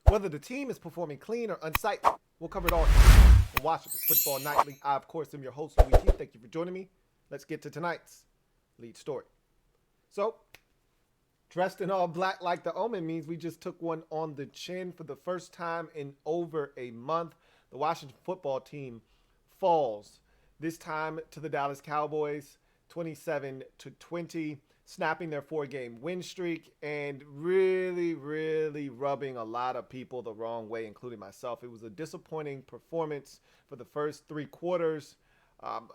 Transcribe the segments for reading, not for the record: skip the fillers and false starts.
Whether the team is performing clean or unsightly, we'll cover it all here on Washington Football Nightly. I, of course, am your host, Louie T. Thank you for joining me. Let's get to tonight's lead story. So, dressed in all black like the Omen means we just took one on the chin for the first time in over a month. The Washington football team falls, this time to the Dallas Cowboys, 27-20, snapping their 4-game win streak and really rubbing a lot of people the wrong way, including myself. It was a disappointing performance for the first 3 quarters.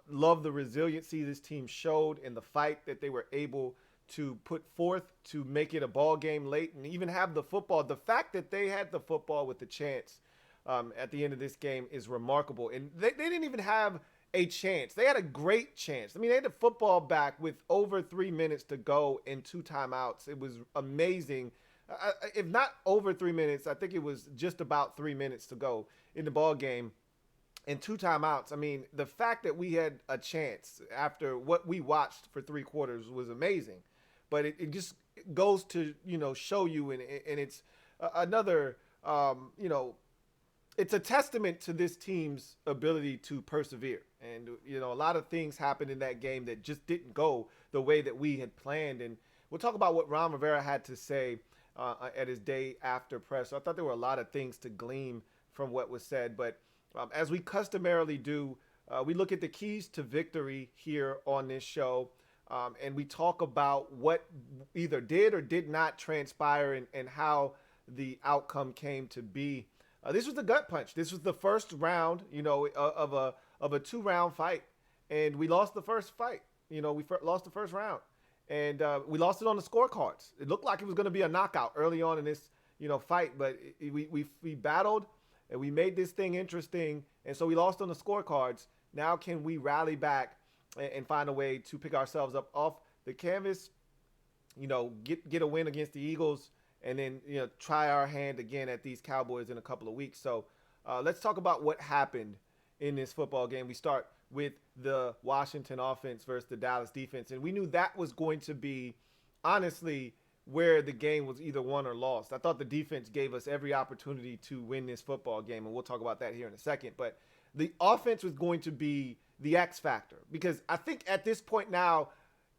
Love the resiliency this team showed in the fight that they were able to put forth to make it a ball game late and even have the football. The fact that they had the football with the chance at the end of this game is remarkable. And they didn't even have a chance. They had a great chance. I mean, they had the football back with over 3 minutes to go and 2 timeouts. It was amazing. If not over 3 minutes, I think it was just about 3 minutes to go in the ball game and 2 timeouts. I mean, the fact that we had a chance after what we watched for 3 quarters was amazing. But it just goes to, show you, and it's another, it's a testament to this team's ability to persevere. And, a lot of things happened in that game that just didn't go the way that we had planned. And we'll talk about what Ron Rivera had to say at his day after press. So I thought there were a lot of things to glean from what was said. But as we customarily do, we look at the keys to victory here on this show. And we talk about what either did or did not transpire and how the outcome came to be. This was the gut punch. This was the first round, of a 2-round fight, and we lost the first fight. We lost the first round, and we lost it on the scorecards. It looked like it was going to be a knockout early on in this, fight, but we battled and we made this thing interesting, and so we lost on the scorecards. Now, can we rally back and find a way to pick ourselves up off the canvas? Get a win against the Eagles. And then, try our hand again at these Cowboys in a couple of weeks. So let's talk about what happened in this football game. We start with the Washington offense versus the Dallas defense. And we knew that was going to be, honestly, where the game was either won or lost. I thought the defense gave us every opportunity to win this football game. And we'll talk about that here in a second. But the offense was going to be the X factor. Because I think at this point now,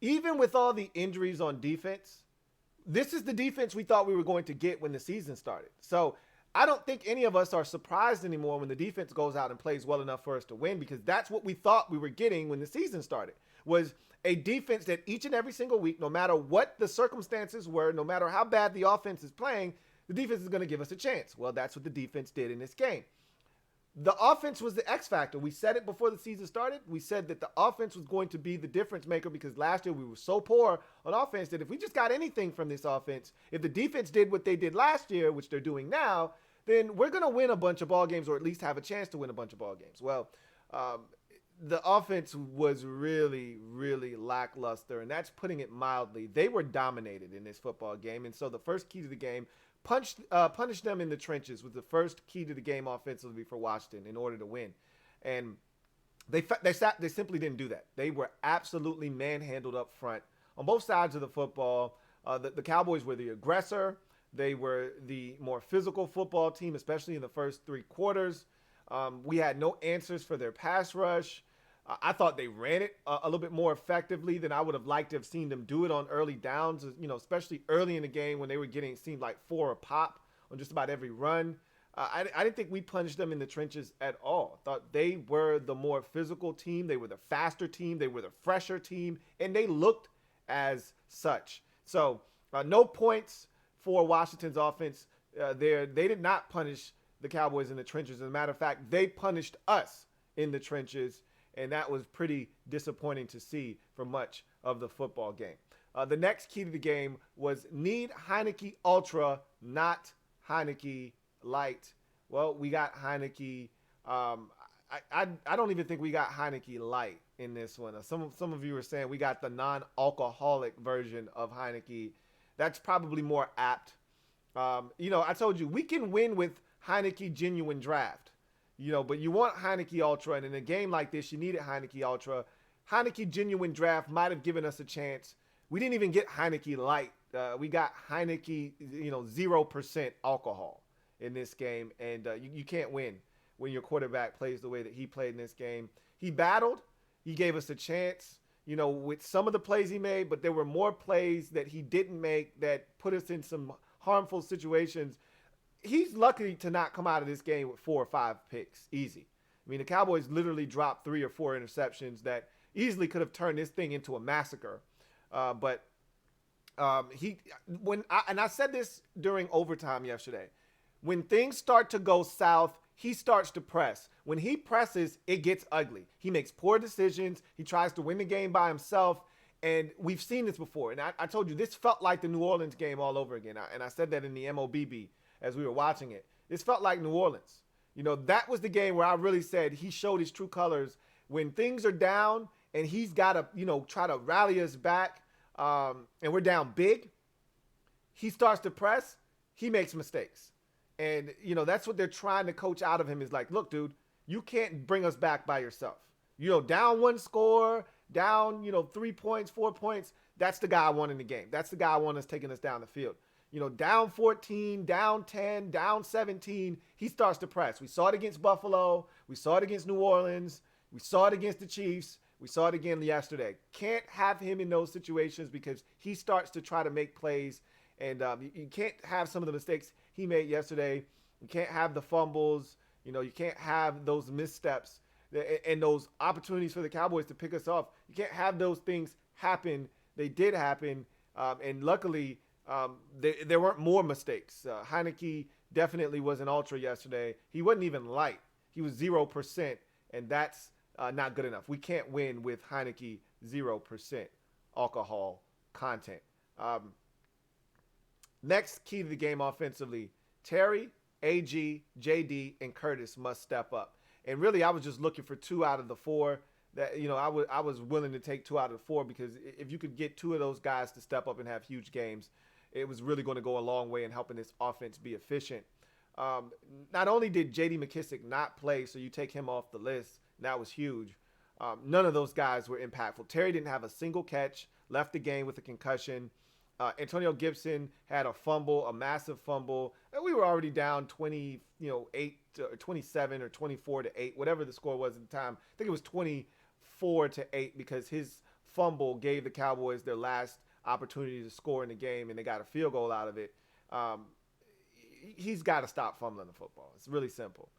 even with all the injuries on defense, this is the defense we thought we were going to get when the season started. So I don't think any of us are surprised anymore when the defense goes out and plays well enough for us to win, because that's what we thought we were getting when the season started, was a defense that each and every single week, no matter what the circumstances were, no matter how bad the offense is playing, the defense is going to give us a chance. Well, that's what the defense did in this game. The offense was the X factor. We said it before the season started. We said that the offense was going to be the difference maker because last year we were so poor on offense that if we just got anything from this offense, if the defense did what they did last year, which they're doing now, then we're going to win a bunch of ball games, or at least have a chance to win a bunch of ball games. Well, the offense was really lackluster, and that's putting it mildly. They were dominated in this football game, and so the first key to the game, punish them in the trenches, was the first key to the game offensively for Washington in order to win. And they simply didn't do that. They were absolutely manhandled up front on both sides of the football. The Cowboys were the aggressor. They were the more physical football team, especially in the first 3 quarters. We had no answers for their pass rush. I thought they ran it a little bit more effectively than I would have liked to have seen them do it on early downs, especially early in the game when they were getting, it seemed like 4 a pop on just about every run. I didn't think we punished them in the trenches at all. I thought they were the more physical team. They were the faster team. They were the fresher team, and they looked as such. So no points for Washington's offense there. They did not punish the Cowboys in the trenches. As a matter of fact, they punished us in the trenches. And that was pretty disappointing to see for much of the football game. The next key to the game was need Heineke Ultra, not Heineke Light. Well, we got Heineke. I don't even think we got Heineke Light in this one. Some of you were saying we got the non-alcoholic version of Heineke. That's probably more apt. I told you we can win with Heineke Genuine Draft. But you want Heineke Ultra, and in a game like this, you needed Heineke Ultra. Heineke Genuine Draft might have given us a chance. We didn't even get Heineke Light. We got Heineke, 0% alcohol. in this game, and you can't win when your quarterback plays the way that he played in this game. He battled. He gave us a chance, with some of the plays he made, but there were more plays that he didn't make that put us in some harmful situations. He's lucky to not come out of this game with 4 or 5 picks. Easy. I mean, the Cowboys literally dropped 3 or 4 interceptions that easily could have turned this thing into a massacre. But I said this during overtime yesterday, when things start to go south, he starts to press. When he presses, it gets ugly. He makes poor decisions. He tries to win the game by himself. And we've seen this before. And I told you, this felt like the New Orleans game all over again. And I said that in the MOBB as we were watching it. This felt like New Orleans. That was the game where I really said he showed his true colors. When things are down and he's got to, try to rally us back, and we're down big, he starts to press, he makes mistakes. And, that's what they're trying to coach out of him is like, look, dude, you can't bring us back by yourself. Down 1 score, down, 3 points, 4 points, that's the guy I want in the game. That's the guy I want us taking us down the field. Down 14, down 10, down 17, he starts to press. We saw it against Buffalo. We saw it against New Orleans. We saw it against the Chiefs. We saw it again yesterday. Can't have him in those situations because he starts to try to make plays. And you can't have some of the mistakes he made yesterday. You can't have the fumbles. You can't have those missteps and those opportunities for the Cowboys to pick us off. You can't have those things happen. They did happen. And luckily, there weren't more mistakes. Heineke definitely was an ultra yesterday. He wasn't even light. He was 0%, and that's not good enough. We can't win with Heineke 0% alcohol content. Next key to the game offensively, Terry, AG, JD, and Curtis must step up. And really, I was just looking for 2 out of the 4. That I was willing to take 2 out of the 4 because if you could get 2 of those guys to step up and have huge games, it was really going to go a long way in helping this offense be efficient. Not only did J.D. McKissick not play, so you take him off the list, that was huge. None of those guys were impactful. Terry didn't have a single catch, left the game with a concussion. Antonio Gibson had a fumble, a massive fumble. And we were already down 28 or 27 or 24-8, whatever the score was at the time. I think it was 24-8 because his fumble gave the Cowboys their last opportunity to score in the game, and they got a field goal out of it. He's got to stop fumbling the football. It's really simple.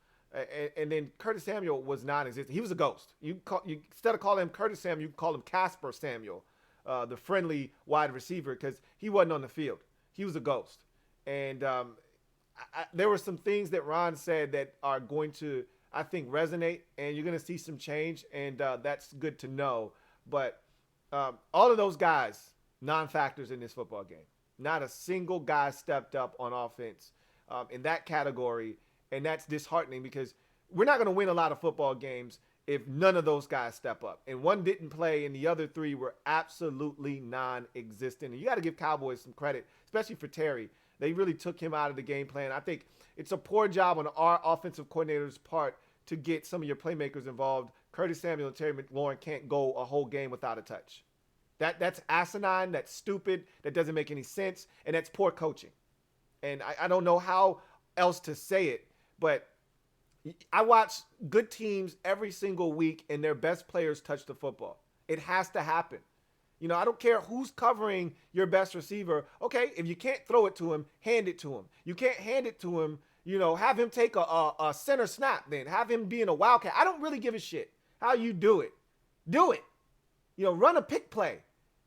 And then Curtis Samuel was non-existent. He was a ghost. Instead of calling him Curtis Samuel, you call him Casper Samuel, the friendly wide receiver, because he wasn't on the field. He was a ghost. And there were some things that Ron said that are going to, I think, resonate, and you're going to see some change, and that's good to know. But all of those guys, non-factors in this football game. Not a single guy stepped up on offense in that category, and that's disheartening because we're not going to win a lot of football games if none of those guys step up. And one didn't play, and the other 3 were absolutely non-existent. And you got to give Cowboys some credit, especially for Terry. They really took him out of the game plan. I think it's a poor job on our offensive coordinator's part to get some of your playmakers involved. Curtis Samuel and Terry McLaurin can't go a whole game without a touch. That's asinine, that's stupid, that doesn't make any sense, and that's poor coaching. And I don't know how else to say it, but I watch good teams every single week, and their best players touch the football. It has to happen. I don't care who's covering your best receiver. Okay, if you can't throw it to him, hand it to him. You can't hand it to him, have him take a center snap then. Have him being a wildcat. I don't really give a shit how you do it. Do it. Run a pick play.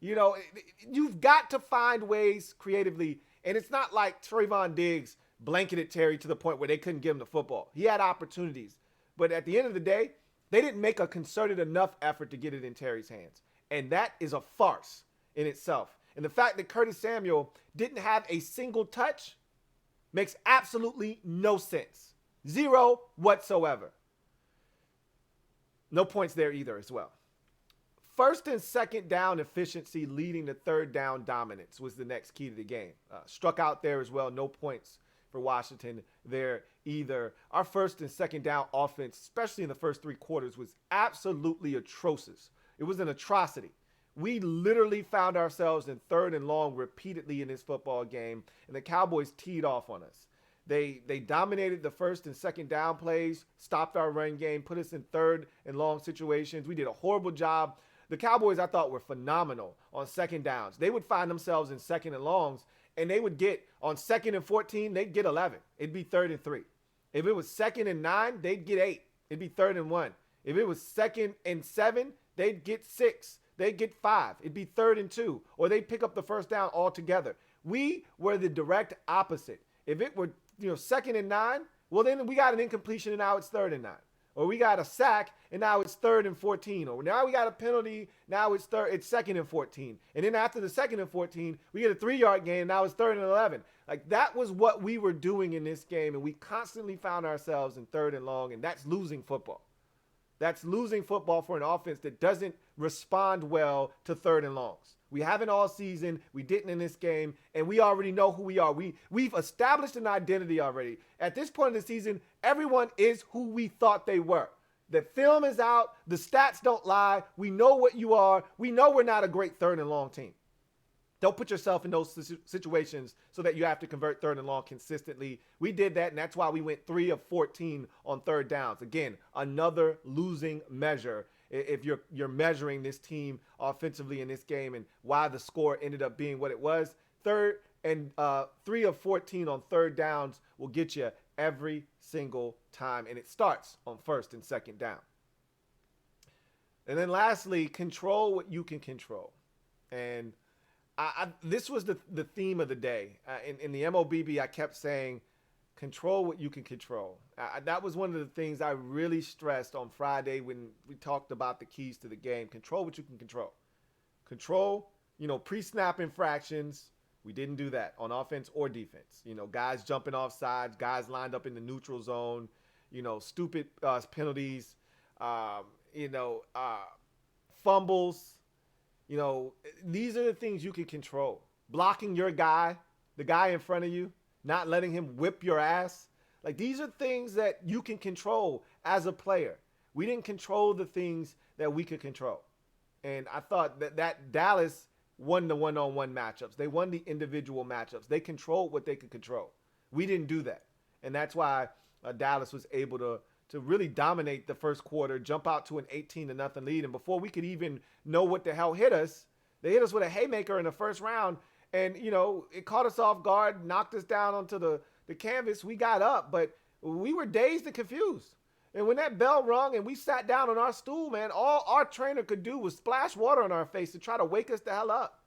You've got to find ways creatively. And it's not like Trayvon Diggs blanketed Terry to the point where they couldn't give him the football. He had opportunities. But at the end of the day, they didn't make a concerted enough effort to get it in Terry's hands. And that is a farce in itself. And the fact that Curtis Samuel didn't have a single touch makes absolutely no sense. 0 whatsoever. No points there either as well. First and second down efficiency leading to third down dominance was the next key to the game. Struck out there as well. No points for Washington there either. Our first and second down offense, especially in the first 3 quarters, was absolutely atrocious. It was an atrocity. We literally found ourselves in 3rd and long repeatedly in this football game, and the Cowboys teed off on us. They dominated the first and second down plays, stopped our run game, put us in third and long situations. We did a horrible job. The Cowboys, I thought, were phenomenal on second downs. They would find themselves in second and longs, and they would get on second and 14, they'd get 11. It'd be third and 3. If it was second and 9, they'd get 8. It'd be third and 1. If it was second and 7, they'd get 6. They'd get 5. It'd be third and 2, or they'd pick up the first down altogether. We were the direct opposite. If it were second and 9, well, then we got an incompletion and now it's third and 9. Or we got a sack and now it's third and 14. Or now we got a penalty, now it's second and 14. And then after the second and 14, we get a 3-yard gain and now it's third and 11. Like, that was what we were doing in this game, and we constantly found ourselves in third and long, and that's losing football. That's losing football for an offense that doesn't respond well to third and longs. We haven't all season. We didn't in this game, and we already know who we are. We've established an identity already. At this point in the season, everyone is who we thought they were. The film is out. The stats don't lie. We know what you are. We know we're not a great third and long team. Don't put yourself in those situations so that you have to convert third and long consistently. We did that, and that's why we went 3 of 14 on third downs. Again, another losing measure if you're measuring this team offensively in this game and why the score ended up being what it was. 3 of 14 on third downs will get you every single time, and it starts on first and second down. And then lastly, control what you can control. And this was the theme of the day. In the MOBB, I kept saying, control what you can control. That was one of the things I really stressed on Friday when we talked about the keys to the game. Control what you can control. Control, pre-snap infractions. We didn't do that on offense or defense. Guys jumping off sides, guys lined up in the neutral zone, stupid penalties, fumbles. These are the things you can control. Blocking your guy, the guy in front of you, not letting him whip your ass. Like, these are things that you can control as a player. We didn't control the things that we could control. And I thought that Dallas won the one-on-one matchups. They won the individual matchups. They controlled what they could control. We didn't do that. And that's why Dallas was able to really dominate the first quarter, jump out to an 18-0 lead. And before we could even know what the hell hit us, they hit us with a haymaker in the first round. And, it caught us off guard, knocked us down onto the canvas. We got up, but we were dazed and confused. And when that bell rung and we sat down on our stool, man, all our trainer could do was splash water on our face to try to wake us the hell up.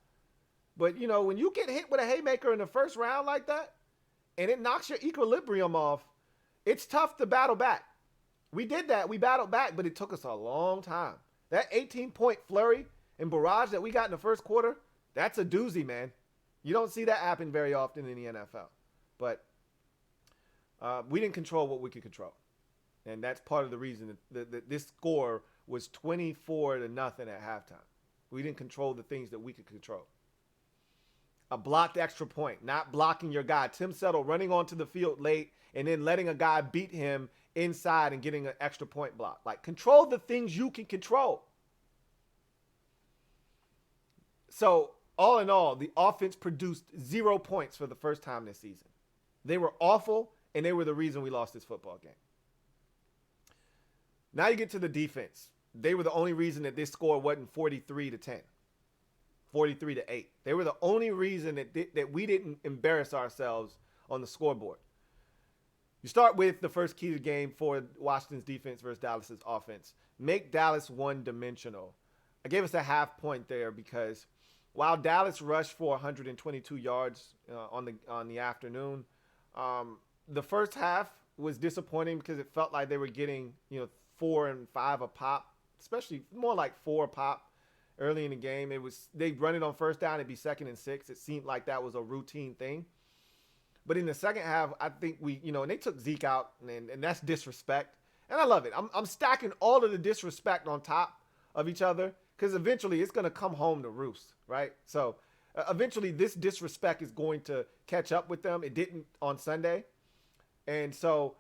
But, when you get hit with a haymaker in the first round like that, and it knocks your equilibrium off, it's tough to battle back. We did that. We battled back, but it took us a long time. That 18-point flurry and barrage that we got in the first quarter, that's a doozy, man. You don't see that happen very often in the NFL. But we didn't control what we could control. And that's part of the reason that this score was 24-0 at halftime. We didn't control the things that we could control. A blocked extra point, not blocking your guy. Tim Settle running onto the field late and then letting a guy beat him inside and getting an extra point block. Like, control the things you can control. So, all in all, the offense produced 0 points for the first time this season. They were awful, and they were the reason we lost this football game. Now you get to the defense. They were the only reason that this score wasn't 43-10, 43-8. They were the only reason that we didn't embarrass ourselves on the scoreboard. You start with the first key to the game for Washington's defense versus Dallas's offense. Make Dallas one-dimensional. I gave us a half point there because while Dallas rushed for 122 yards on the afternoon, the first half was disappointing because it felt like they were getting 4 and 5 a pop, especially more like 4 a pop early in the game. They'd run it on first down, it'd be 2nd and 6. It seemed like that was a routine thing. But in the second half, I think and they took Zeke out, and that's disrespect. And I love it. I'm stacking all of the disrespect on top of each other because eventually it's going to come home to roost, right? So eventually this disrespect is going to catch up with them. It didn't on Sunday. And so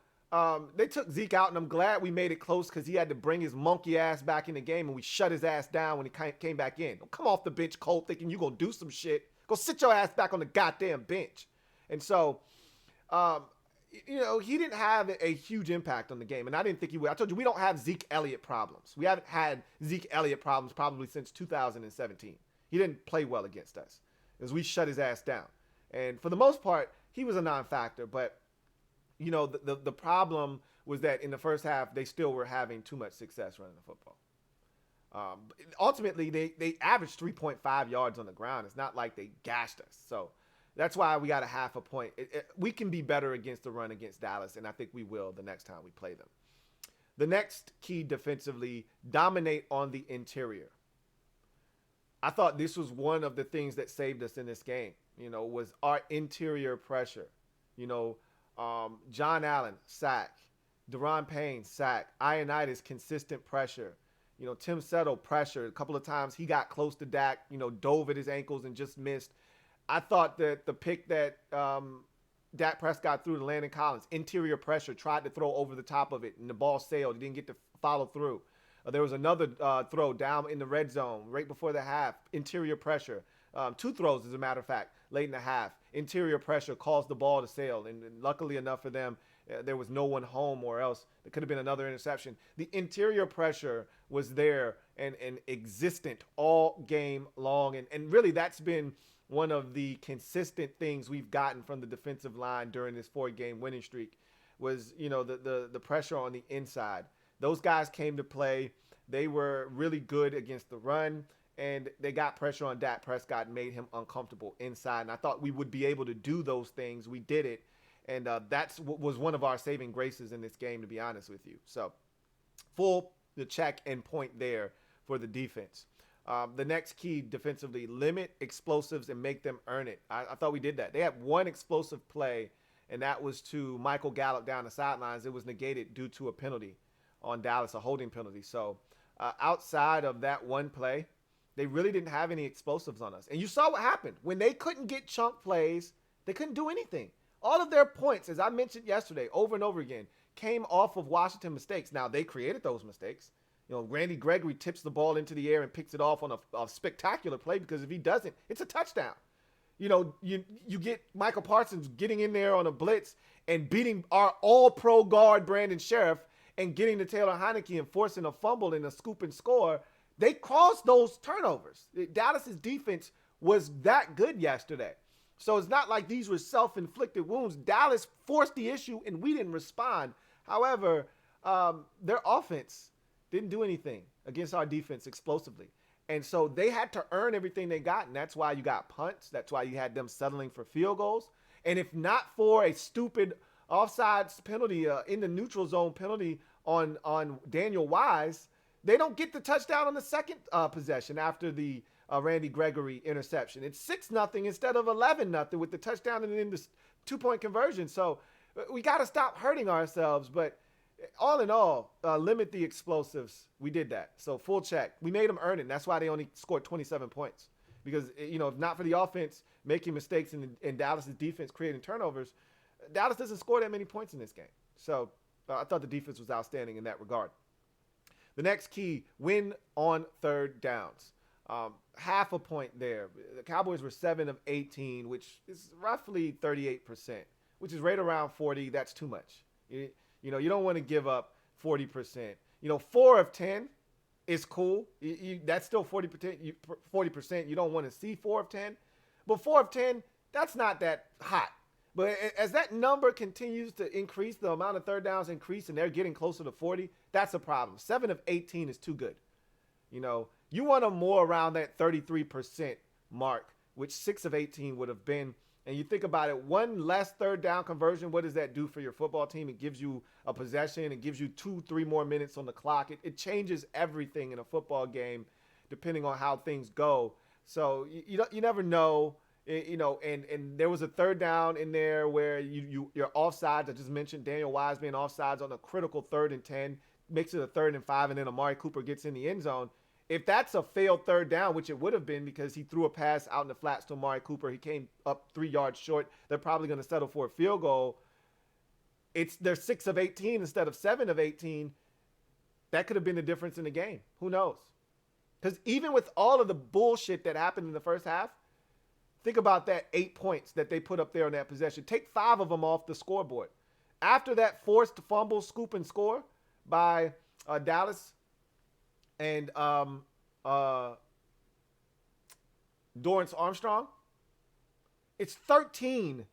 they took Zeke out, and I'm glad we made it close because he had to bring his monkey ass back in the game, and we shut his ass down when he came back in. Don't come off the bench cold thinking you're going to do some shit. Go sit your ass back on the goddamn bench. And so, he didn't have a huge impact on the game, and I didn't think he would. I told you we don't have Zeke Elliott problems. We haven't had Zeke Elliott problems probably since 2017. He didn't play well against us as we shut his ass down. And for the most part, he was a non-factor. But, the problem was that in the first half, they still were having too much success running the football. Ultimately, they averaged 3.5 yards on the ground. It's not like they gashed us. So that's why we got a half a point. We can be better against the run against Dallas, and I think we will the next time we play them. The next key defensively, dominate on the interior. I thought this was one of the things that saved us in this game, was our interior pressure. John Allen, sack. Deron Payne, sack. Ioannidis, consistent pressure. Tim Settle, pressure. A couple of times he got close to Dak, dove at his ankles and just missed. I thought that the pick that Dak Prescott threw to Landon Collins, interior pressure, tried to throw over the top of it, and the ball sailed. He didn't get to follow through. There was another throw down in the red zone right before the half, interior pressure. 2 throws, as a matter of fact, late in the half. Interior pressure caused the ball to sail, and luckily enough for them, there was no one home, or else there could have been another interception. The interior pressure was there and existent all game long, and really that's been one of the consistent things we've gotten from the defensive line during this 4-game winning streak was, the pressure on the inside. Those guys came to play. They were really good against the run, and they got pressure on Dak Prescott and made him uncomfortable inside. And I thought we would be able to do those things. We did it, and that's what was one of our saving graces in this game, to be honest with you. So full the check and point there for the defense. The next key defensively, limit explosives and make them earn it. I thought we did that. They had one explosive play, and that was to Michael Gallup down the sidelines. It was negated due to a penalty on Dallas, a holding penalty. So outside of that one play, they really didn't have any explosives on us. And you saw what happened. When they couldn't get chunk plays, they couldn't do anything. All of their points, as I mentioned yesterday, over and over again, came off of Washington mistakes. Now, they created those mistakes. Randy Gregory tips the ball into the air and picks it off on a spectacular play, because if he doesn't, it's a touchdown. You get Michael Parsons getting in there on a blitz and beating our all-pro guard Brandon Sheriff and getting to Taylor Heineke and forcing a fumble and a scoop and score. They caused those turnovers. Dallas's defense was that good yesterday. So it's not like these were self-inflicted wounds. Dallas forced the issue and we didn't respond. However, their offense didn't do anything against our defense explosively. And so they had to earn everything they got, and that's why you got punts. That's why you had them settling for field goals. And if not for a stupid offsides penalty, in the neutral zone penalty on Daniel Wise, they don't get the touchdown on the second possession after the Randy Gregory interception. It's 6-0 instead of 11-0 with the touchdown and then the 2-point conversion. So we got to stop hurting ourselves. But all in all, limit the explosives. We did that. So full check. We made them earn it. And that's why they only scored 27 points. Because, if not for the offense making mistakes and Dallas's defense creating turnovers, Dallas doesn't score that many points in this game. So I thought the defense was outstanding in that regard. The next key, win on third downs. Half a point there. The Cowboys were 7 of 18, which is roughly 38%, which is right around 40. That's too much. You don't want to give up 40%. 4 of 10 is cool. That's still 40%. 40%. You don't want to see 4 of 10. But 4 of 10, that's not that hot. But as that number continues to increase, the amount of third downs increase, and they're getting closer to 40, that's a problem. 7 of 18 is too good. You want them more around that 33% mark, which 6 of 18 would have been. And you think about it, one less third down conversion, what does that do for your football team? It gives you a possession. It gives you 2-3 more minutes on the clock. It changes everything in a football game depending on how things go. So you never know. And there was a third down in there where you're offsides. I just mentioned Daniel Wise being offsides on a critical 3rd and 10, makes it a 3rd and 5, and then Amari Cooper gets in the end zone. If that's a failed third down, which it would have been because he threw a pass out in the flats to Amari Cooper, he came up 3 yards short. They're probably going to settle for a field goal. They're 6 of 18 instead of 7 of 18. That could have been the difference in the game. Who knows? Because even with all of the bullshit that happened in the first half, think about that 8 points that they put up there on that possession. Take 5 of them off the scoreboard. after that forced fumble, scoop, and score by Dallas and Dorrance Armstrong, it's 13-0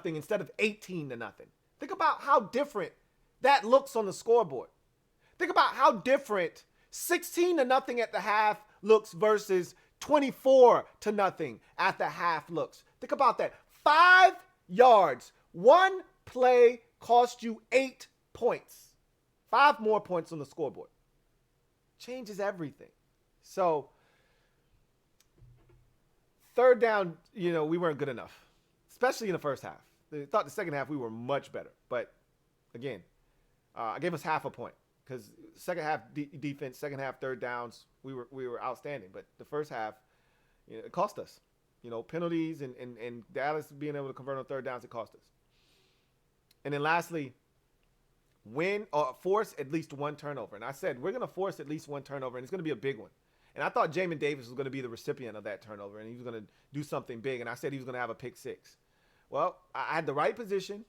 instead of 18-0. Think about how different that looks on the scoreboard. Think about how different 16-0 at the half looks versus 24-0 at the half looks. Think about that. 5 yards. One play cost you 8 points. 5 more points on the scoreboard. Changes everything. So, third down, we weren't good enough, especially in the first half. I thought the second half we were much better. But, again, I gave us half a point because second half defense, second half third downs, we were outstanding. But the first half, it cost us. Penalties and Dallas being able to convert on third downs, it cost us. And then lastly, force at least one turnover. And I said, we're going to force at least one turnover, and it's going to be a big one. And I thought Jamin Davis was going to be the recipient of that turnover, and he was going to do something big. And I said he was going to have a pick six. Well, I had the right position,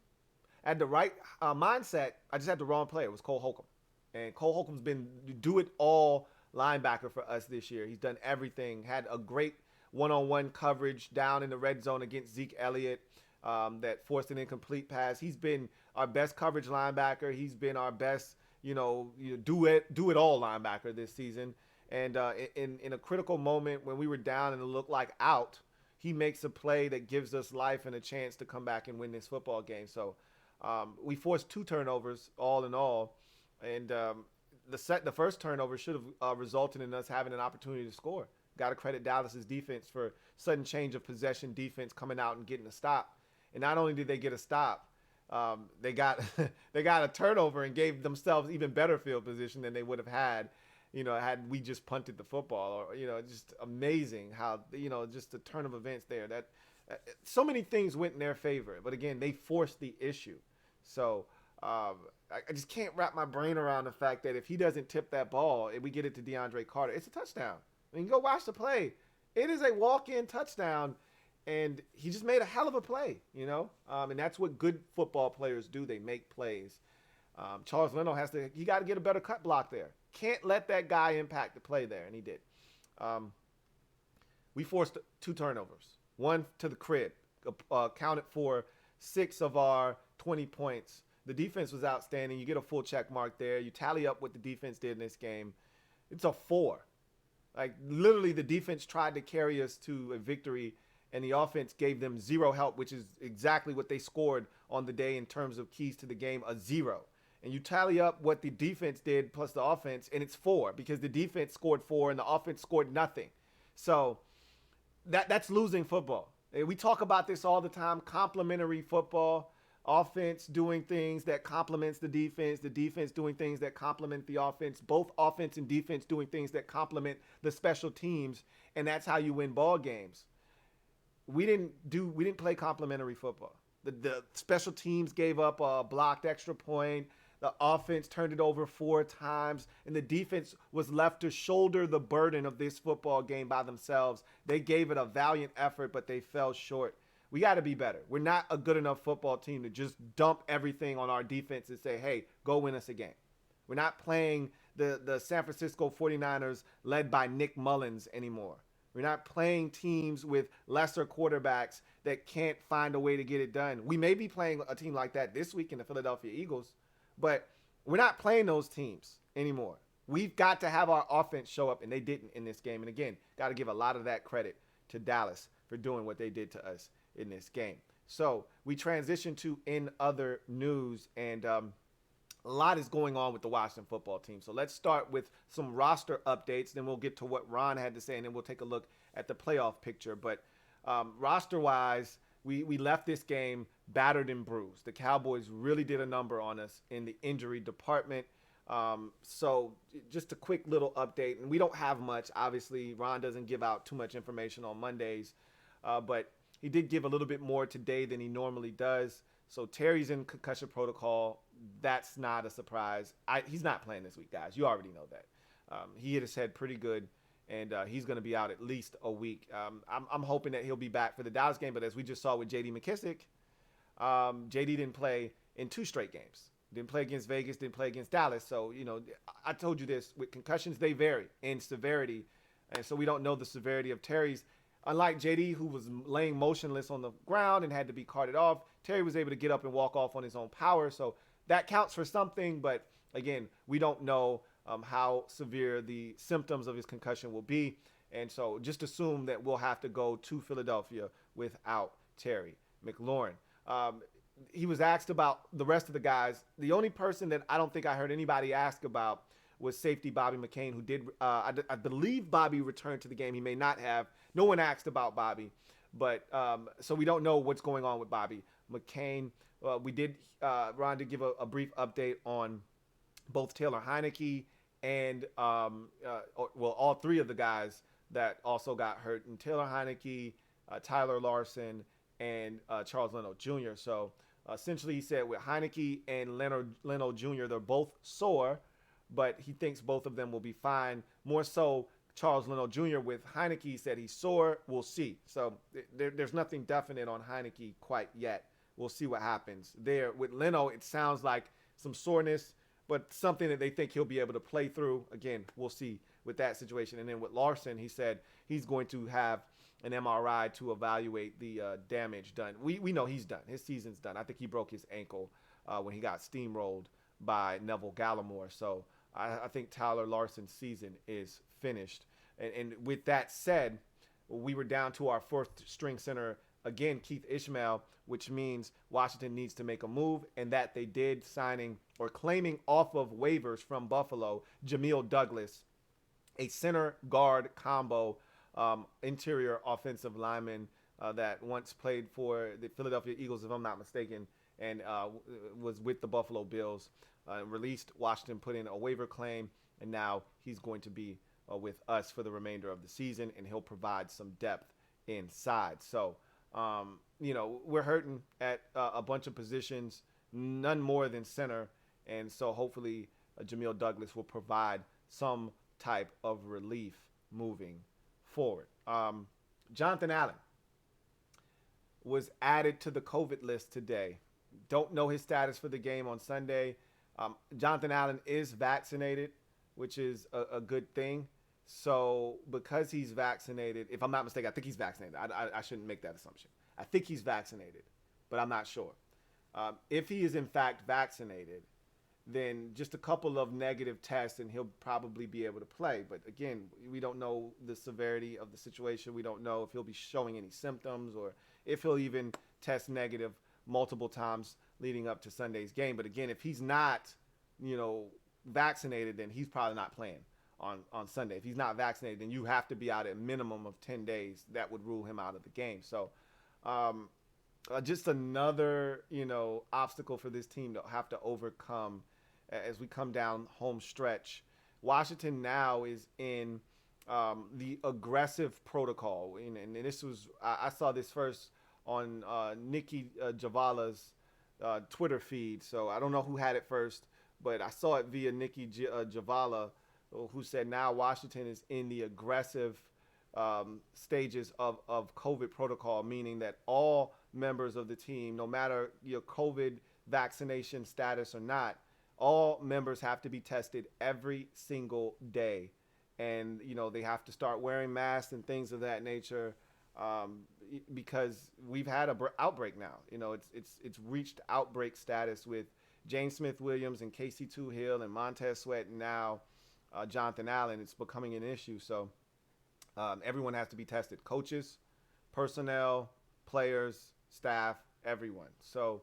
I had the right mindset. I just had the wrong player. It was Cole Holcomb. And Cole Holcomb's been do-it-all linebacker for us this year. He's done everything, had a great one-on-one coverage down in the red zone against Zeke Elliott that forced an incomplete pass. He's been our best coverage linebacker. He's been our best, do-it-all linebacker this season. And in a critical moment when we were down and it looked like out, he makes a play that gives us life and a chance to come back and win this football game. So we forced 2 turnovers all in all. And the first turnover should have resulted in us having an opportunity to score. Got to credit Dallas's defense for sudden change of possession defense coming out and getting a stop. And not only did they get a stop, they got a turnover and gave themselves even better field position than they would have had, had we just punted the football. Or just amazing how just the turn of events there. That so many things went in their favor, but again, they forced the issue. So I just can't wrap my brain around the fact that if he doesn't tip that ball and we get it to DeAndre Carter, it's a touchdown. I mean, go watch the play. It is a walk-in touchdown, and he just made a hell of a play, and that's what good football players do. They make plays. Charles Leno he got to get a better cut block there. Can't let that guy impact the play there, and he did. We forced 2 turnovers, 1 to the crib, counted for 6 of our 20 points. The defense was outstanding. You get a full check mark there. You tally up what the defense did in this game. It's a 4. Like, literally, the defense tried to carry us to a victory, and the offense gave them 0 help, which is exactly what they scored on the day in terms of keys to the game, a 0. And you tally up what the defense did plus the offense, and it's 4 because the defense scored 4 and the offense scored nothing. So that's losing football. We talk about this all the time, complementary football. Offense doing things that complements the defense doing things that complement the offense, both offense and defense doing things that complement the special teams, and that's how you win ball games. We didn't play complementary football. The special teams gave up a blocked extra point. The offense turned it over 4 times, and the defense was left to shoulder the burden of this football game by themselves. They gave it a valiant effort, but they fell short. We got to be better. We're not a good enough football team to just dump everything on our defense and say, hey, go win us a game. We're not playing the San Francisco 49ers led by Nick Mullins anymore. We're not playing teams with lesser quarterbacks that can't find a way to get it done. We may be playing a team like that this week in the Philadelphia Eagles, but we're not playing those teams anymore. We've got to have our offense show up, and they didn't in this game. And again, got to give a lot of that credit to Dallas for doing what they did to us in this game. So we transition to in other news, and a lot is going on with the Washington football team. So let's start with some roster updates, then we'll get to what Ron had to say, and then we'll take a look at the playoff picture. But roster-wise, we left this game battered and bruised. The Cowboys really did a number on us in the injury department. So just a quick little update, and we don't have much. Obviously, Ron doesn't give out too much information on Mondays, but he did give a little bit more today than he normally does. So Terry's in concussion protocol. That's not a surprise. He's not playing this week, guys. You already know that. He hit his head pretty good, and he's going to be out at least a week. I'm hoping that he'll be back for the Dallas game, but as we just saw with J.D. McKissick, J.D. didn't play in 2 straight games. Didn't play against Vegas, didn't play against Dallas. So, I told you this, with concussions, they vary in severity. And so we don't know the severity of Terry's. Unlike JD, who was laying motionless on the ground and had to be carted off, Terry was able to get up and walk off on his own power. So that counts for something. But again, we don't know how severe the symptoms of his concussion will be. And so just assume that we'll have to go to Philadelphia without Terry McLaurin. He was asked about the rest of the guys. The only person that I don't think I heard anybody ask about was safety Bobby McCain, who did, I believe Bobby returned to the game. He may not have. No one asked about Bobby. But so we don't know what's going on with Bobby McCain. Ron did give a brief update on both Taylor Heineke and, all 3 of the guys that also got hurt. And Taylor Heineke, Tyler Larson, and Charles Leno Jr. So essentially he said with Heineke and Leno Jr., they're both sore, but he thinks both of them will be fine. More so, Charles Leno Jr. with Heineke said he's sore. We'll see. So there's nothing definite on Heineke quite yet. We'll see what happens. There with Leno, it sounds like some soreness, but something that they think he'll be able to play through. Again, we'll see with that situation. And then with Larson, he said he's going to have an MRI to evaluate the damage done. We know he's done. His season's done. I think he broke his ankle when he got steamrolled by Neville Gallimore. So I think Tyler Larson's season is finished. And with that said, we were down to our 4th string center again, Keith Ishmael, which means Washington needs to make a move, and that they did, signing or claiming off of waivers from Buffalo Jamil Douglas, a center guard combo interior offensive lineman that once played for the Philadelphia Eagles, if I'm not mistaken, and was with the Buffalo Bills. Released, Washington put in a waiver claim, and now he's going to be with us for the remainder of the season, and he'll provide some depth inside. So, we're hurting at a bunch of positions, none more than center, and so hopefully Jamil Douglas will provide some type of relief moving forward. Jonathan Allen was added to the COVID list today. Don't know his status for the game on Sunday. Jonathan Allen is vaccinated, which is a good thing. So because he's vaccinated, if I'm not mistaken, I think he's vaccinated. I shouldn't make that assumption. I think he's vaccinated, but I'm not sure. If he is in fact vaccinated, then just a couple of negative tests and he'll probably be able to play. But again, we don't know the severity of the situation. We don't know if he'll be showing any symptoms or if he'll even test negative multiple times leading up to Sunday's game. But again, if he's not, vaccinated, then he's probably not playing on Sunday. If he's not vaccinated, then you have to be out at a minimum of 10 days. That would rule him out of the game. So just another, obstacle for this team to have to overcome as we come down home stretch. Washington now is in the aggressive protocol. And this was, I saw this first on Nikki Javala's Twitter feed. So I don't know who had it first, but I saw it via Nikki Javala, who said now Washington is in the aggressive stages of COVID protocol, meaning that all members of the team, no matter your COVID vaccination status or not, all members have to be tested every single day. And, they have to start wearing masks and things of that nature because we've had an outbreak now. It's reached outbreak status with James Smith-Williams and Casey Hill and Montez Sweat, and now Jonathan Allen. It's becoming an issue. So everyone has to be tested. Coaches, personnel, players, staff, everyone. So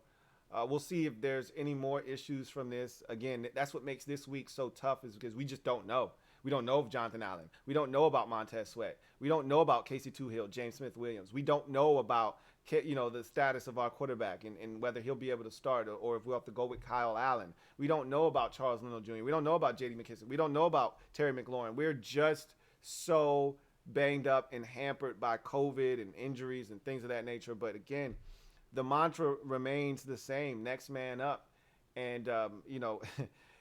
we'll see if there's any more issues from this. Again, that's what makes this week so tough, is because we just don't know. We don't know of Jonathan Allen. We don't know about Montez Sweat. We don't know about Casey Hill, James Smith-Williams. We don't know about, the status of our quarterback and whether he'll be able to start or if we'll have to go with Kyle Allen. We don't know about Charles Leno Jr. We don't know about J.D. McKissick. We don't know about Terry McLaurin. We're just so banged up and hampered by COVID and injuries and things of that nature. But again, the mantra remains the same: next man up. And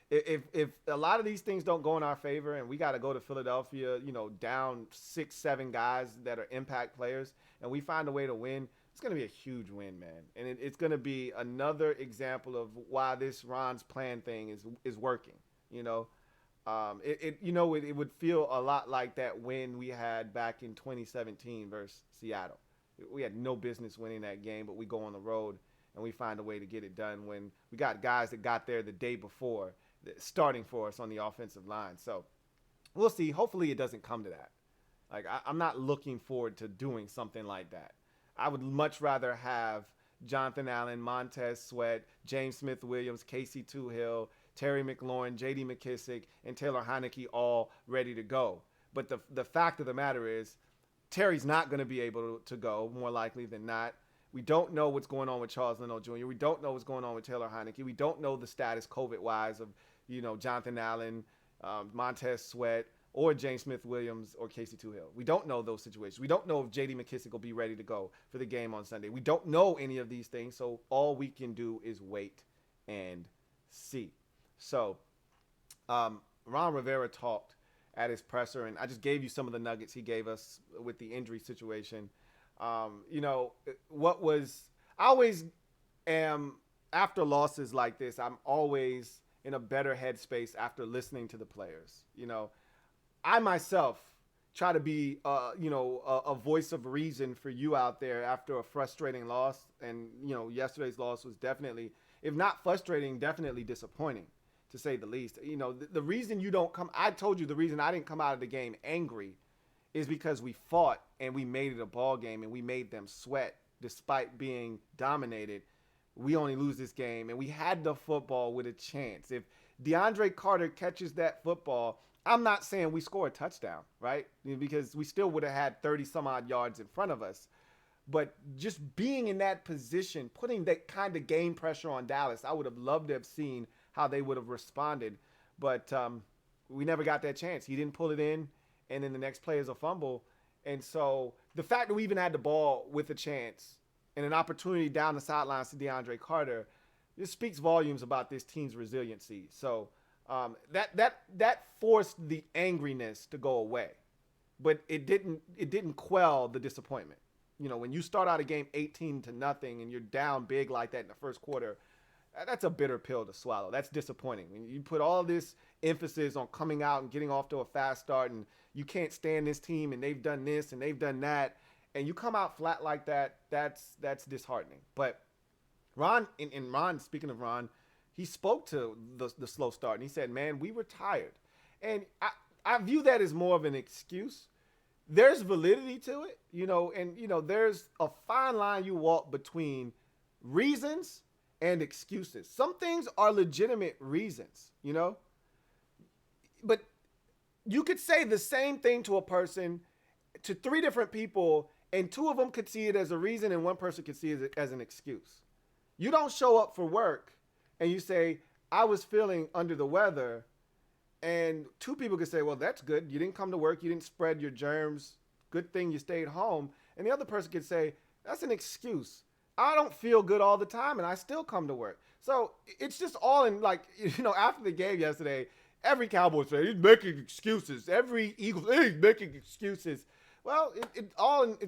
if a lot of these things don't go in our favor and we got to go to Philadelphia, down 6-7 guys that are impact players, and we find a way to win, it's going to be a huge win, man. And it's going to be another example of why this Ron's plan thing is working. You know, it would feel a lot like that win we had back in 2017 versus Seattle. We had no business winning that game, but we go on the road and we find a way to get it done when we got guys that got there the day before starting for us on the offensive line. So we'll see. Hopefully it doesn't come to that. Like, I'm not looking forward to doing something like that. I would much rather have Jonathan Allen, Montez Sweat, James Smith-Williams, Casey Toohill, Terry McLaurin, J.D. McKissick, and Taylor Heineke all ready to go. But the fact of the matter is Terry's not going to be able to go, more likely than not. We don't know what's going on with Charles Leno Jr. We don't know what's going on with Taylor Heineke. We don't know the status COVID-wise of, Jonathan Allen, Montez Sweat, or James Smith-Williams or Casey Toohill. We don't know those situations. We don't know if J.D. McKissick will be ready to go for the game on Sunday. We don't know any of these things, so all we can do is wait and see. So Ron Rivera talked at his presser, and I just gave you some of the nuggets he gave us with the injury situation. I always am, after losses like this, I'm always in a better headspace after listening to the players. I myself try to be, a voice of reason for you out there after a frustrating loss. And, yesterday's loss was definitely, if not frustrating, definitely disappointing, to say the least. The reason you don't come, I told you the reason I didn't come out of the game angry is because we fought and we made it a ball game and we made them sweat despite being dominated. We only lose this game, and we had the football with a chance. If DeAndre Carter catches that football, I'm not saying we score a touchdown, right? Because we still would have had 30-some-odd yards in front of us. But just being in that position, putting that kind of game pressure on Dallas, I would have loved to have seen how they would have responded. But we never got that chance. He didn't pull it in, and then the next play is a fumble. And so the fact that we even had the ball with a chance and an opportunity down the sidelines to DeAndre Carter, this speaks volumes about this team's resiliency. So that forced the angriness to go away, but it didn't quell the disappointment. When you start out a game 18-0 and you're down big like that in the first quarter, that's a bitter pill to swallow. That's disappointing. When you put all this emphasis on coming out and getting off to a fast start, and you can't stand this team, and they've done this and they've done that, and you come out flat like that, that's disheartening. But Ron, speaking of Ron, he spoke to the slow start, and he said, man, we were tired. And I view that as more of an excuse. There's validity to it, and there's a fine line you walk between reasons and excuses. Some things are legitimate reasons, but you could say the same thing to a person, to three different people, and two of them could see it as a reason and one person could see it as an excuse. You don't show up for work and you say, I was feeling under the weather, and two people could say, well, that's good. You didn't come to work. You didn't spread your germs. Good thing you stayed home. And the other person could say, that's an excuse. I don't feel good all the time, and I still come to work. So it's just all in, after the game yesterday, every Cowboys fan, he's making excuses. Every Eagles, he's making excuses. Well, it's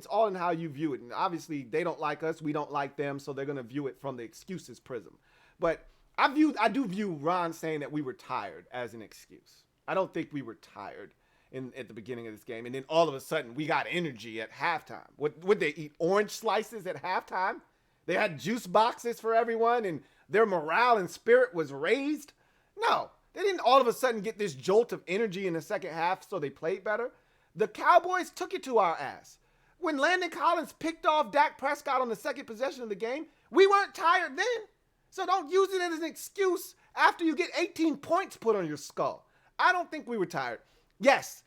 all in how you view it. And obviously, they don't like us. We don't like them, so they're going to view it from the excuses prism. But I do view Ron saying that we were tired as an excuse. I don't think we were tired at the beginning of this game, and then all of a sudden we got energy at halftime. Would they eat orange slices at halftime? They had juice boxes for everyone, and their morale and spirit was raised? No, they didn't all of a sudden get this jolt of energy in the second half, so they played better. The Cowboys took it to our ass. When Landon Collins picked off Dak Prescott on the second possession of the game, we weren't tired then. So don't use it as an excuse after you get 18 points put on your skull. I don't think we were tired. Yes,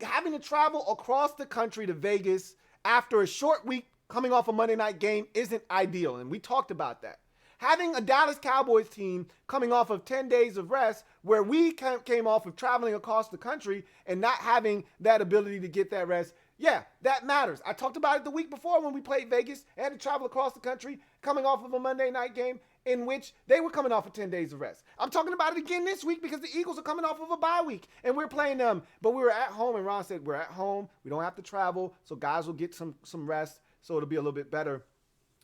having to travel across the country to Vegas after a short week coming off a Monday night game isn't ideal, and we talked about that. Having a Dallas Cowboys team coming off of 10 days of rest, where we came off of traveling across the country and not having that ability to get that rest, yeah, that matters. I talked about it the week before when we played Vegas and had to travel across the country coming off of a Monday night game in which they were coming off of 10 days of rest. I'm talking about it again this week because the Eagles are coming off of a bye week and we're playing them. But we were at home, and Ron said, we're at home. We don't have to travel, so guys will get some rest, so it'll be a little bit better.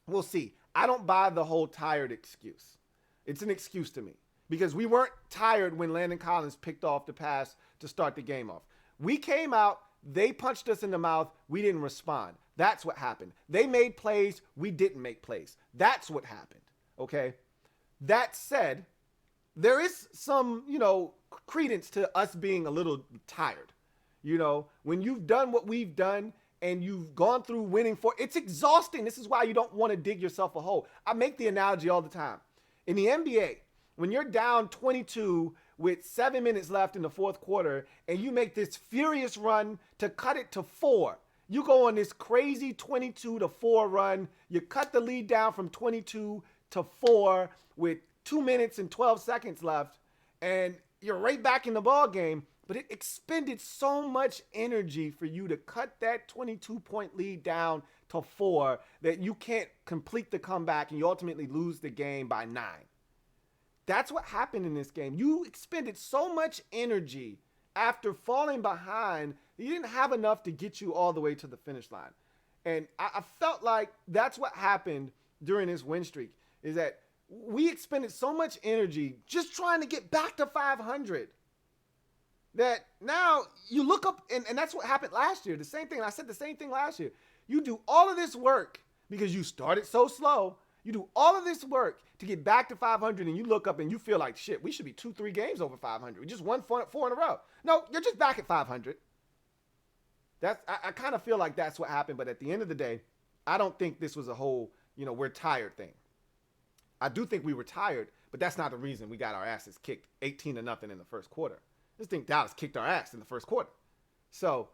we'll see. I don't buy the whole tired excuse. It's an excuse to me because we weren't tired when Landon Collins picked off the pass to start the game off. We came out, they punched us in the mouth, we didn't respond. That's what happened. They made plays, we didn't make plays. That's what happened, okay? That said, there is some, credence to us being a little tired. When you've done what we've done and you've gone through winning it's exhausting. This is why you don't want to dig yourself a hole. I make the analogy all the time. In the NBA, when you're down 22 with 7 minutes left in the fourth quarter and you make this furious run to cut it to 4, you go on this crazy 22-4 run. You cut the lead down from 22 to 4 with 2 minutes and 12 seconds left, and you're right back in the ball game. But it expended so much energy for you to cut that 22-point lead down to 4 that you can't complete the comeback and you ultimately lose the game by 9. That's what happened in this game. You expended so much energy after falling behind, you didn't have enough to get you all the way to the finish line. And I felt like that's what happened during this win streak, is that we expended so much energy just trying to get back to 500 that now you look up, and that's what happened last year. The same thing. I said the same thing last year. You do all of this work because you started so slow. You do all of this work to get back to 500, and you look up and you feel like, shit, we should be 2-3 games over 500. We just won 4 in a row. No, you're just back at 500. I kind of feel like that's what happened, but at the end of the day, I don't think this was a whole, we're tired thing. I do think we were tired, but that's not the reason we got our asses kicked 18-0 in the first quarter. I just think Dallas kicked our ass in the first quarter. So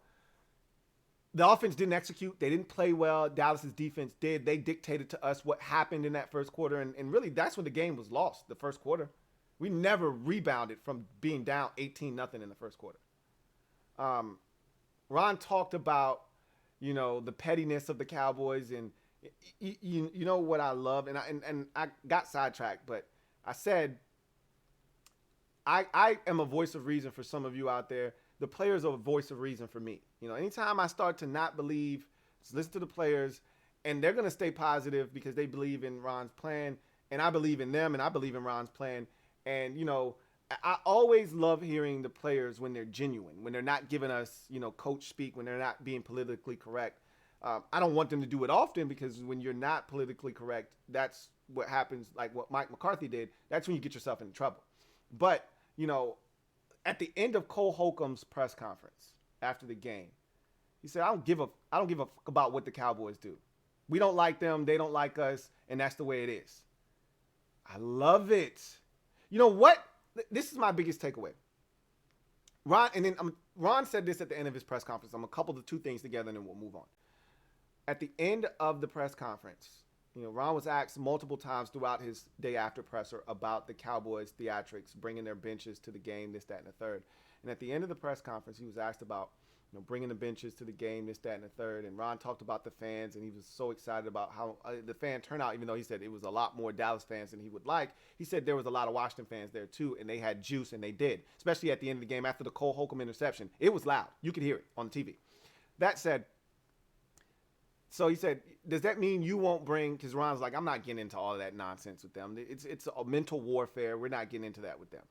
the offense didn't execute. They didn't play well. Dallas's defense did. They dictated to us what happened in that first quarter, and really that's when the game was lost, the first quarter. We never rebounded from being down 18-0 in the first quarter. Ron talked about, the pettiness of the Cowboys, and you know what I love, and I got sidetracked, but I said I am a voice of reason for some of you out there. The players are a voice of reason for me. Anytime I start to not believe, just listen to the players, and they're going to stay positive because they believe in Ron's plan, and I believe in them, and I believe in Ron's plan. And, I always love hearing the players when they're genuine, when they're not giving us, coach speak, when they're not being politically correct. I don't want them to do it often because when you're not politically correct, that's what happens, like what Mike McCarthy did. That's when you get yourself in trouble. But, at the end of Cole Holcomb's press conference after the game, he said, I don't give a fuck about what the Cowboys do. We don't like them, they don't like us, and that's the way it is. I love it. You know what? This is my biggest takeaway. Ron said this at the end of his press conference. I'm going to couple the two things together and then we'll move on. At the end of the press conference, Ron was asked multiple times throughout his day after presser about the Cowboys' theatrics, bringing their benches to the game, this, that, and the third. And at the end of the press conference, he was asked about, bringing the benches to the game, this, that, and the third. And Ron talked about the fans, and he was so excited about how the fan turnout, even though he said it was a lot more Dallas fans than he would like. He said there was a lot of Washington fans there too, and they had juice, and they did, especially at the end of the game after the Cole Holcomb interception. It was loud. You could hear it on the TV. That said, so he said, does that mean you won't bring, because Ron's like, I'm not getting into all of that nonsense with them. It's a mental warfare. We're not getting into that with them.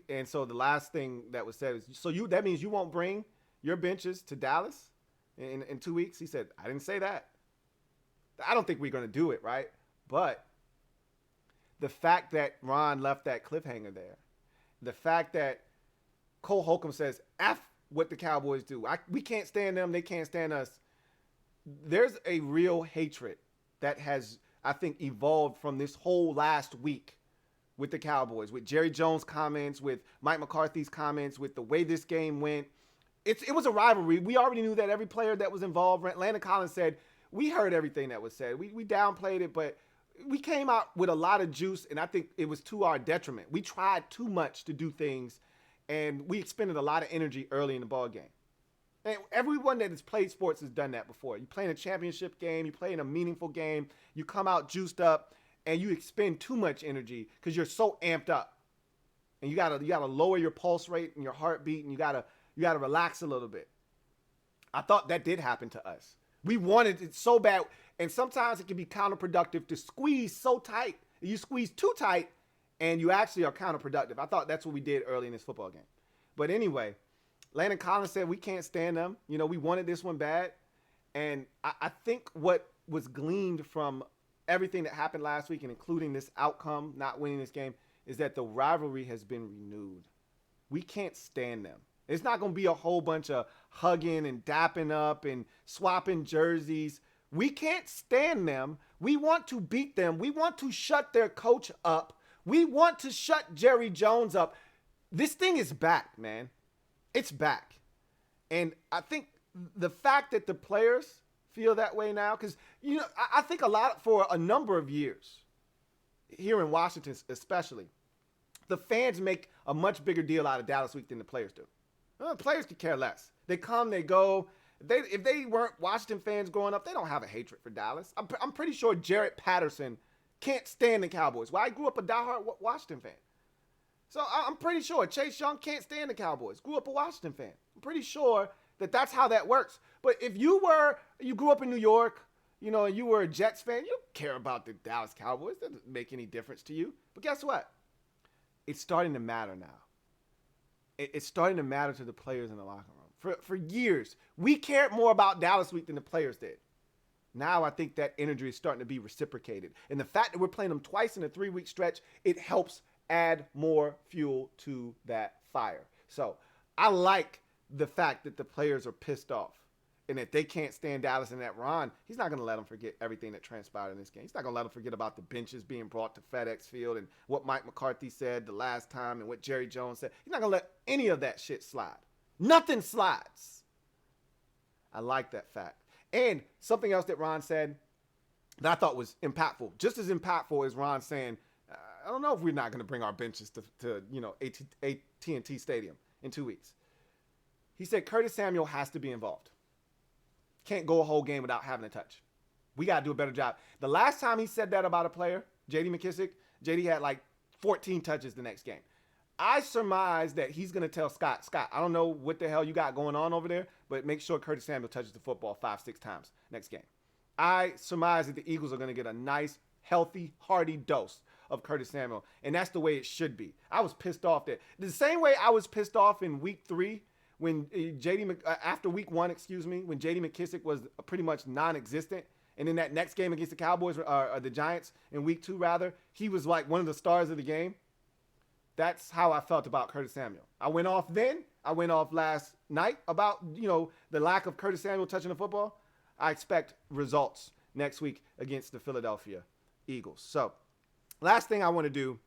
And so the last thing that was said is, so that means you won't bring your benches to Dallas in 2 weeks? He said, I didn't say that. I don't think we're going to do it, right? But the fact that Ron left that cliffhanger there, the fact that Cole Holcomb says, F what the Cowboys do. We can't stand them. They can't stand us. There's a real hatred that has, I think, evolved from this whole last week with the Cowboys, with Jerry Jones' comments, with Mike McCarthy's comments, with the way this game went. It was a rivalry. We already knew that every player that was involved. Landon Collins said, we heard everything that was said. We downplayed it, but we came out with a lot of juice, and I think it was to our detriment. We tried too much to do things, and we expended a lot of energy early in the ball game. And everyone that has played sports has done that before. You play in a championship game, you play in a meaningful game, you come out juiced up, and you expend too much energy because you're so amped up. And you gotta lower your pulse rate and your heartbeat, and you gotta relax a little bit. I thought that did happen to us. We wanted it so bad. And sometimes it can be counterproductive to squeeze so tight. You squeeze too tight, and you actually are counterproductive. I thought that's what we did early in this football game. But anyway, Landon Collins said we can't stand them. We wanted this one bad. And I think what was gleaned from everything that happened last week, and including this outcome, not winning this game, is that the rivalry has been renewed. We can't stand them. It's not going to be a whole bunch of hugging and dapping up and swapping jerseys. We can't stand them. We want to beat them. We want to shut their coach up. We want to shut Jerry Jones up. This thing is back, man. It's back. And I think the fact that the players feel that way now, because, I think for a number of years, here in Washington especially, the fans make a much bigger deal out of Dallas week than the players do. The players could care less. They come, they go. If they weren't Washington fans growing up, they don't have a hatred for Dallas. I'm pretty sure Jared Patterson can't stand the Cowboys. Well, I grew up a diehard Washington fan. So I'm pretty sure Chase Young can't stand the Cowboys. Grew up a Washington fan. I'm pretty sure that's how that works. But if you grew up in New York, and you were a Jets fan, you don't care about the Dallas Cowboys. That doesn't make any difference to you. But guess what? It's starting to matter now. It's starting to matter to the players in the locker room. For years, we cared more about Dallas week than the players did. Now I think that energy is starting to be reciprocated. And the fact that we're playing them twice in a 3-week stretch, it helps add more fuel to that fire. So I like the fact that the players are pissed off and that they can't stand Dallas, and that Ron, he's not going to let them forget everything that transpired in this game. He's not going to let them forget about the benches being brought to FedEx Field and what Mike McCarthy said the last time and what Jerry Jones said. He's not going to let any of that shit slide. Nothing slides. I like that fact. And something else that Ron said that I thought was impactful, just as impactful as Ron saying, I don't know if we're not going to bring our benches to AT&T Stadium in 2 weeks. He said Curtis Samuel has to be involved. Can't go a whole game without having a touch. We got to do a better job. The last time he said that about a player, J.D. McKissick, J.D. had like 14 touches the next game. I surmise that he's going to tell Scott, I don't know what the hell you got going on over there, but make sure Curtis Samuel touches the football 5-6 times next game. I surmise that the Eagles are going to get a nice, healthy, hearty dose of Curtis Samuel, and that's the way it should be. I was pissed off that the same way I was pissed off in week 3 when after week 1, when J.D. McKissick was pretty much non-existent, and in that next game against the Cowboys or the Giants in week 2 rather, he was like one of the stars of the game. That's how I felt about Curtis Samuel. I went off then. I went off last night about, the lack of Curtis Samuel touching the football. I expect results next week against the Philadelphia Eagles. So, last thing I want to do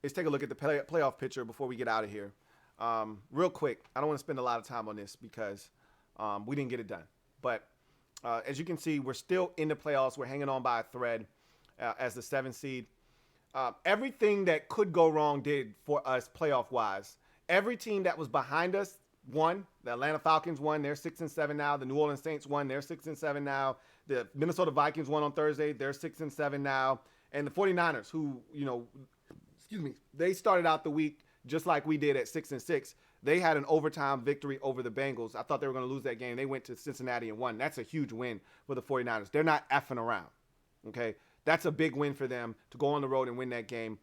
is take a look at the playoff picture before we get out of here. Real quick, I don't want to spend a lot of time on this because we didn't get it done. But as you can see, we're still in the playoffs. We're hanging on by a thread as the 7th seed. Everything that could go wrong did for us playoff-wise. Every team that was behind us won. The Atlanta Falcons won. They're 6-7 now. The New Orleans Saints won. They're 6-7 now. The Minnesota Vikings won on Thursday. They're 6-7 now. And the 49ers, who, they started out the week just like we did at 6-6. They had an overtime victory over the Bengals. I thought they were going to lose that game. They went to Cincinnati and won. That's a huge win for the 49ers. They're not effing around, okay? That's a big win for them to go on the road and win that game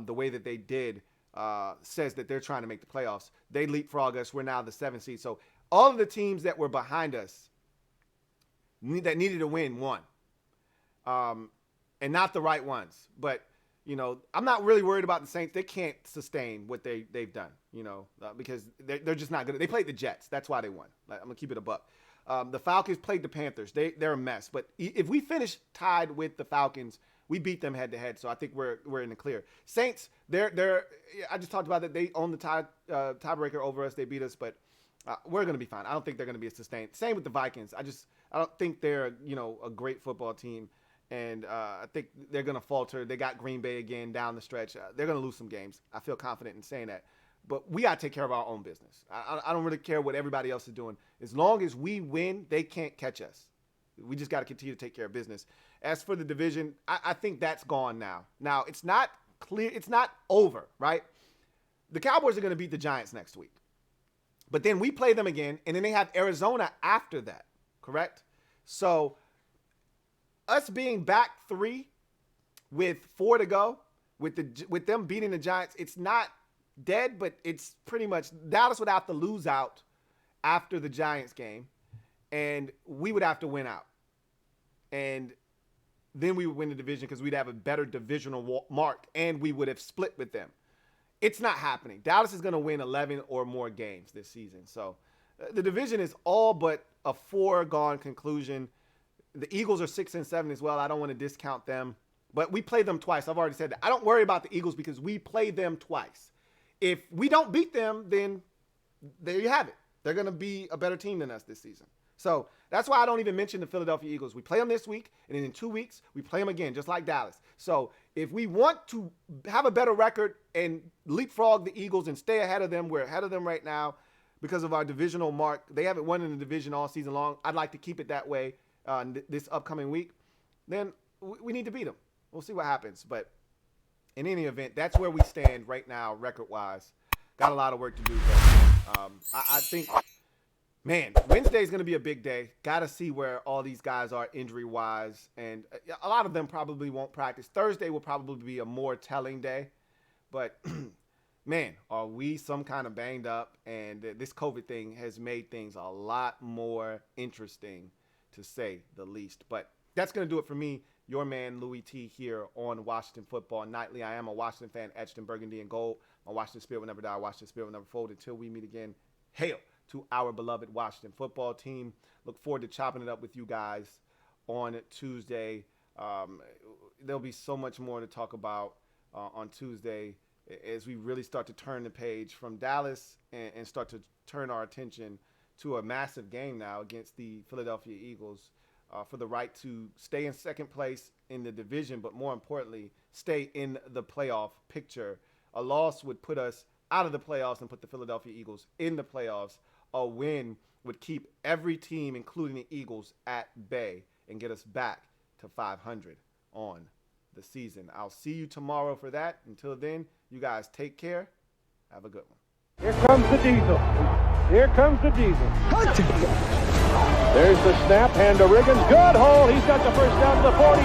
the way that they did. Says that they're trying to make the playoffs. They leapfrog us. We're now the 7th seed. So all of the teams that were behind us that needed to win won. And not the right ones. But, I'm not really worried about the Saints. They can't sustain what they've done, because they're just not good. They played the Jets. That's why they won. I'm going to keep it a buck. The Falcons played the Panthers. They're a mess. But if we finish tied with the Falcons, we beat them head to head. So I think we're in the clear. Saints, I just talked about that. They own the tiebreaker over us. They beat us, but we're going to be fine. I don't think they're going to be a sustained. Same with the Vikings. I don't think they're, a great football team. And I think they're going to falter. They got Green Bay again down the stretch. They're going to lose some games. I feel confident in saying that. But we got to take care of our own business. I don't really care what everybody else is doing. As long as we win, they can't catch us. We just got to continue to take care of business. As for the division, I think that's gone now. Now, it's not clear. It's not over, right? The Cowboys are going to beat the Giants next week. But then we play them again, and then they have Arizona after that, correct? So us being back 3 with 4 to go, with them beating the Giants, it's not dead, but it's pretty much Dallas would have to lose out after the Giants game, and we would have to win out. And then we would win the division because we'd have a better divisional mark, and we would have split with them. It's not happening. Dallas is going to win 11 or more games this season. So the division is all but a foregone conclusion. The Eagles are 6-7 as well. I don't want to discount them, but we play them twice. I've already said that. I don't worry about the Eagles because we play them twice. If we don't beat them, then there you have it. They're going to be a better team than us this season. So that's why I don't even mention the Philadelphia Eagles. We play them this week, and then in 2 weeks, we play them again, just like Dallas. So if we want to have a better record and leapfrog the Eagles and stay ahead of them, we're ahead of them right now because of our divisional mark. They haven't won in the division all season long. I'd like to keep it that way this upcoming week. Then we need to beat them. We'll see what happens. But in any event, that's where we stand right now record-wise. Got a lot of work to do, but I think – man, Wednesday is going to be a big day. Got to see where all these guys are injury-wise. And a lot of them probably won't practice. Thursday will probably be a more telling day. But, man, are we some kind of banged up? And this COVID thing has made things a lot more interesting, to say the least. But that's going to do it for me, your man Louie T here on Washington Football Nightly. I am a Washington fan, etched in burgundy and gold. My Washington spirit will never die. Washington spirit will never fold. Until we meet again, hail to our beloved Washington football team. Look forward to chopping it up with you guys on Tuesday. There'll be so much more to talk about on Tuesday as we really start to turn the page from Dallas and start to turn our attention to a massive game now against the Philadelphia Eagles for the right to stay in second place in the division, but more importantly, stay in the playoff picture. A loss would put us out of the playoffs and put the Philadelphia Eagles in the playoffs. A win would keep every team, including the Eagles, at bay and get us back to 500 on the season. I'll see you tomorrow for that. Until then, you guys take care. Have a good one. Here comes the Diesel. Here comes the Diesel. There's the snap. Hand to Riggins. Good hole. He's got the first down to the 40.